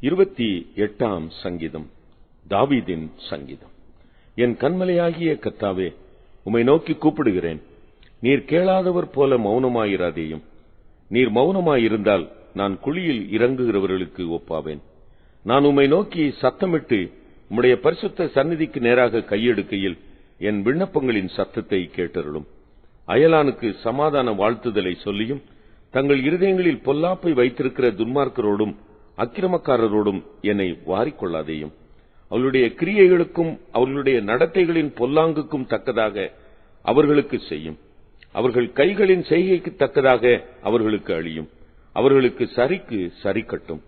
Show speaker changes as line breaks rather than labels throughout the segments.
28ஆம் சங்கீதம். தாவீதின் சங்கீதம். என் கன்மலையாகிய கர்த்தாவே, உம்மை நோக்கி கூப்பிடுகிறேன். நீர் கேளாதவர் போல மௌனமாயிராதேயும். நீர் மௌனமாயிருந்தால் நான் குழியில் இறங்குகிறவர்களுக்கு ஒப்பாவேன். நான் உம்மை நோக்கி சத்தமிட்டு உம்முடைய பரிசுத்த சந்நிதிக்கு நேராக கையெடுக்கையில் என் விண்ணப்பங்களின் சத்தத்தை கேட்டருளும். அயலானுக்கு சமாதான வாழ்த்துதலை சொல்லியும், தங்கள் இருதயங்களில் பொல்லாப்பை வைத்திருக்கிற துன்மார்க்கரோடும் அக்கிரமக்காரரோடும் என்னை வாரிக்கொள்ளாதேயும். அவர்களுடைய கிரியைகளுக்கும் அவர்களுடைய நடத்தைகளின் பொல்லாங்குக்கும் தக்கதாக அவர்களுக்கு செய்யும். அவர்கள் கைகளின் செய்கைக்கு தக்கதாக அவர்களுக்கு அழியும். அவர்களுக்கு சரிக்கு சரி கட்டும்.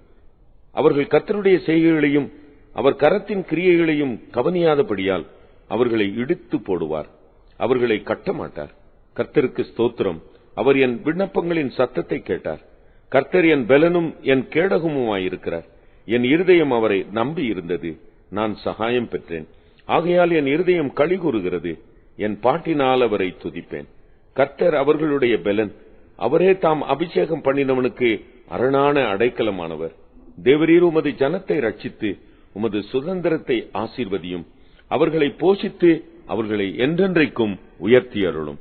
அவர்கள் கர்த்தருடைய செய்கைகளையும் அவர் கரத்தின் கிரியைகளையும் கவனியாதபடியால் அவர்களை இடித்து போடுவார். அவர்களை கட்டமாட்டார். கர்த்தருக்கு ஸ்தோத்திரம். அவர் என் விண்ணப்பங்களின் சத்தத்தை கேட்டார். கர்த்தர் என் பெலனும் என் கேடகமுமாயிருக்கிறார். என் இருதயம் அவரை நம்பி இருந்தது. நான் சகாயம் பெற்றேன். ஆகையால் என் இருதயம் களி கூறுகிறது. என் பாட்டினால் அவரை துதிப்பேன். கர்த்தர் அவர்களுடைய பெலன். அவரே தாம் அபிஷேகம் பண்ணினவனுக்கு அரணான அடைக்கலமானவர். தேவரீர் உமது ஜனத்தை ரட்சித்து உமது சுதந்திரத்தை ஆசீர்வதியும். அவர்களை போஷித்து அவர்களை என்றென்றைக்கும் உயர்த்தி அருளும்.